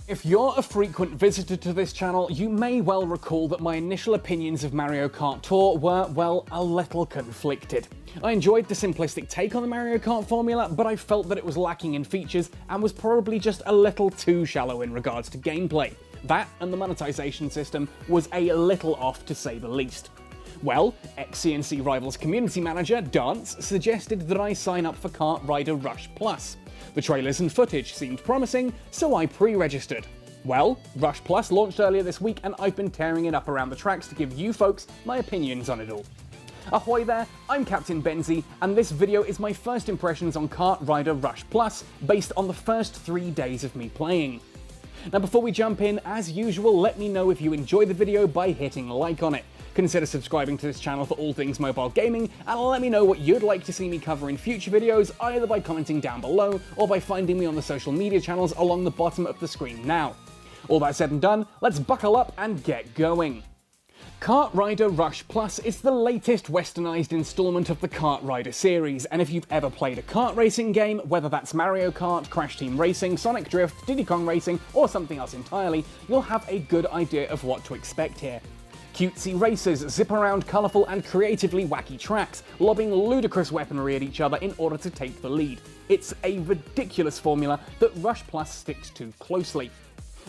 If you're a frequent visitor to this channel, you may well recall that my initial opinions of Mario Kart Tour were, well, a little conflicted. I enjoyed the simplistic take on the Mario Kart formula, but I felt that it was lacking in features and was probably just a little too shallow in regards to gameplay. That and the monetization system was a little off, to say the least. Well, ex-CNC Rivals community manager, Dance, suggested that I sign up for KartRider Rush Plus. The trailers and footage seemed promising, so I pre-registered. Well, Rush Plus launched earlier this week and I've been tearing it up around the tracks to give you folks my opinions on it all. Ahoy there, I'm Captain Benzie, and this video is my first impressions on KartRider Rush Plus, based on the first 3 days of me playing. Now before we jump in, as usual, let me know if you enjoyed the video by hitting like on it. Consider subscribing to this channel for all things mobile gaming, and let me know what you'd like to see me cover in future videos, either by commenting down below, or by finding me on the social media channels along the bottom of the screen now. All that said and done, let's buckle up and get going. KartRider Rush Plus is the latest westernised installment of the Kart Rider series, and if you've ever played a kart racing game, whether that's Mario Kart, Crash Team Racing, Sonic Drift, Diddy Kong Racing, or something else entirely, you'll have a good idea of what to expect here. Cutesy racers zip around colourful and creatively wacky tracks, lobbing ludicrous weaponry at each other in order to take the lead. It's a ridiculous formula that Rush Plus sticks to closely.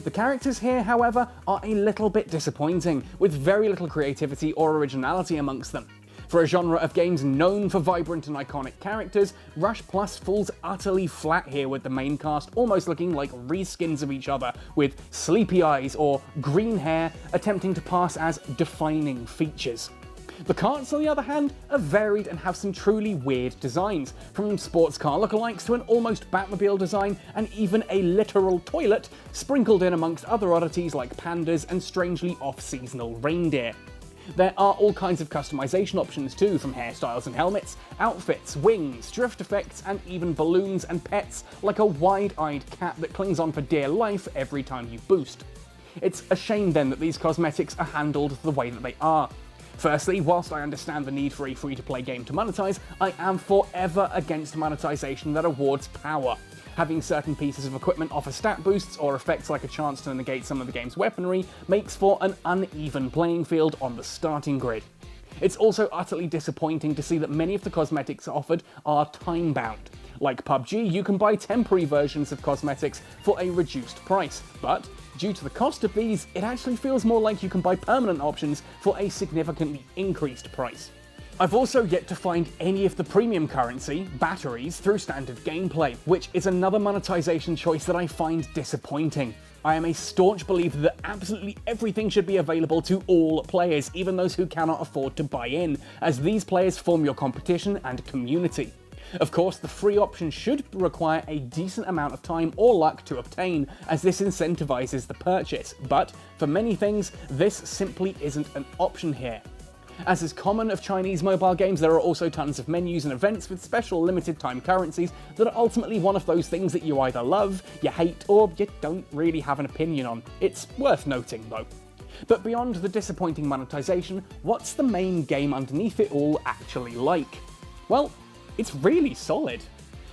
The characters here, however, are a little bit disappointing, with very little creativity or originality amongst them. For a genre of games known for vibrant and iconic characters, Rush Plus falls utterly flat here, with the main cast almost looking like reskins of each other, with sleepy eyes or green hair attempting to pass as defining features. The karts, on the other hand, are varied and have some truly weird designs, from sports car lookalikes to an almost Batmobile design, and even a literal toilet sprinkled in amongst other oddities like pandas and strangely off-seasonal reindeer. There are all kinds of customization options too, from hairstyles and helmets, outfits, wings, drift effects, and even balloons and pets like a wide-eyed cat that clings on for dear life every time you boost. It's a shame then that these cosmetics are handled the way that they are. Firstly, whilst I understand the need for a free-to-play game to monetize, I am forever against monetization that awards power. Having certain pieces of equipment offer stat boosts or effects like a chance to negate some of the game's weaponry makes for an uneven playing field on the starting grid. It's also utterly disappointing to see that many of the cosmetics offered are time-bound. Like PUBG, you can buy temporary versions of cosmetics for a reduced price, but due to the cost of these, it actually feels more like you can buy permanent options for a significantly increased price. I've also yet to find any of the premium currency, batteries, through standard gameplay, which is another monetization choice that I find disappointing. I am a staunch believer that absolutely everything should be available to all players, even those who cannot afford to buy in, as these players form your competition and community. Of course, the free option should require a decent amount of time or luck to obtain, as this incentivizes the purchase, but for many things, this simply isn't an option here. As is common of Chinese mobile games, there are also tons of menus and events with special limited time currencies that are ultimately one of those things that you either love, you hate, or you don't really have an opinion on. It's worth noting though. But beyond the disappointing monetization, what's the main game underneath it all actually like? Well, it's really solid.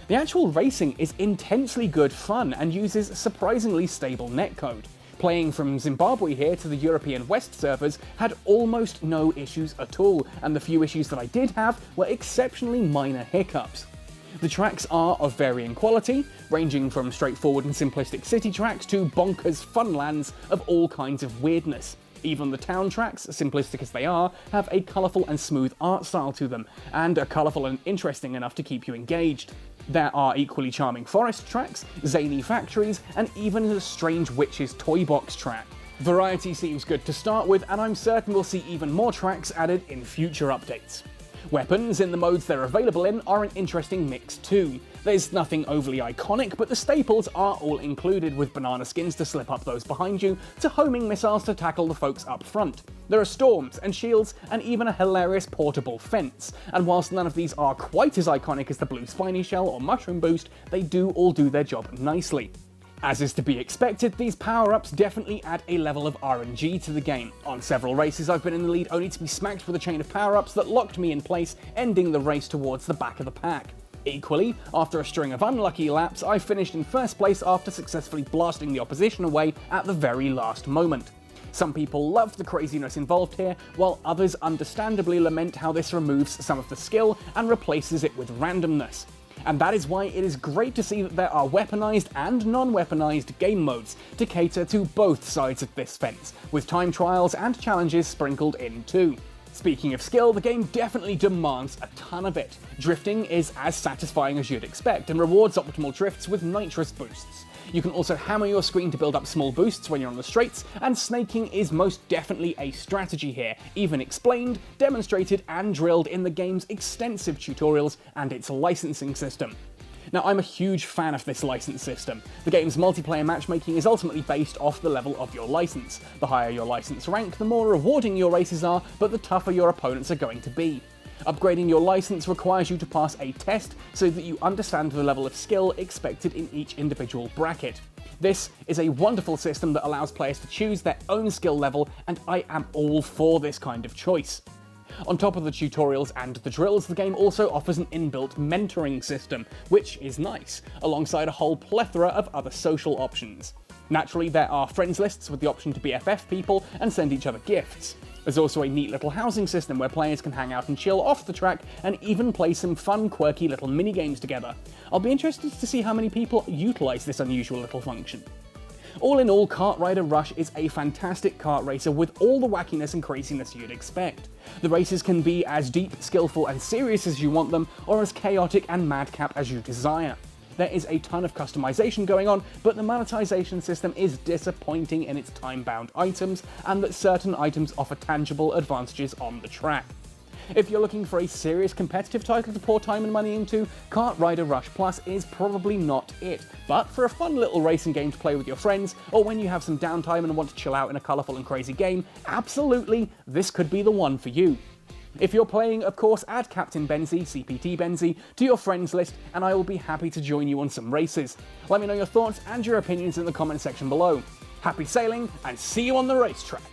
The actual racing is intensely good fun and uses surprisingly stable netcode. Playing from Zimbabwe here to the European West servers had almost no issues at all, and the few issues that I did have were exceptionally minor hiccups. The tracks are of varying quality, ranging from straightforward and simplistic city tracks to bonkers fun lands of all kinds of weirdness. Even the town tracks, simplistic as they are, have a colourful and smooth art style to them, and are colourful and interesting enough to keep you engaged. There are equally charming forest tracks, zany factories, and even a strange witch's toy box track. Variety seems good to start with, and I'm certain we'll see even more tracks added in future updates. Weapons in the modes they're available in are an interesting mix too. There's nothing overly iconic, but the staples are all included, with banana skins to slip up those behind you, to homing missiles to tackle the folks up front. There are storms and shields, and even a hilarious portable fence, and whilst none of these are quite as iconic as the blue spiny shell or mushroom boost, they do all do their job nicely. As is to be expected, these power-ups definitely add a level of RNG to the game. On several races I've been in the lead only to be smacked with a chain of power-ups that locked me in place, ending the race towards the back of the pack. Equally, after a string of unlucky laps, I finished in first place after successfully blasting the opposition away at the very last moment. Some people love the craziness involved here, while others understandably lament how this removes some of the skill and replaces it with randomness. And that is why it is great to see that there are weaponized and non-weaponized game modes to cater to both sides of this fence, with time trials and challenges sprinkled in too. Speaking of skill, the game definitely demands a ton of it. Drifting is as satisfying as you'd expect, and rewards optimal drifts with nitrous boosts. You can also hammer your screen to build up small boosts when you're on the straights, and snaking is most definitely a strategy here, even explained, demonstrated, and drilled in the game's extensive tutorials and its licensing system. Now, I'm a huge fan of this license system. The game's multiplayer matchmaking is ultimately based off the level of your license. The higher your license rank, the more rewarding your races are, but the tougher your opponents are going to be. Upgrading your license requires you to pass a test so that you understand the level of skill expected in each individual bracket. This is a wonderful system that allows players to choose their own skill level, and I am all for this kind of choice. On top of the tutorials and the drills, the game also offers an inbuilt mentoring system, which is nice, alongside a whole plethora of other social options. Naturally, there are friends lists with the option to BFF people and send each other gifts. There's also a neat little housing system where players can hang out and chill off the track and even play some fun, quirky little mini-games together. I'll be interested to see how many people utilise this unusual little function. All in all, Kart Rider Rush is a fantastic kart racer with all the wackiness and craziness you'd expect. The races can be as deep, skillful and serious as you want them, or as chaotic and madcap as you desire. There is a ton of customization going on, but the monetization system is disappointing in its time-bound items, and that certain items offer tangible advantages on the track. If you're looking for a serious competitive title to pour time and money into, Kart Rider Rush Plus is probably not it, but for a fun little racing game to play with your friends, or when you have some downtime and want to chill out in a colourful and crazy game, absolutely, this could be the one for you. If you're playing, of course, add Captain Benzie, CPT Benzie, to your friends list, and I will be happy to join you on some races. Let me know your thoughts and your opinions in the comment section below. Happy sailing, and see you on the racetrack!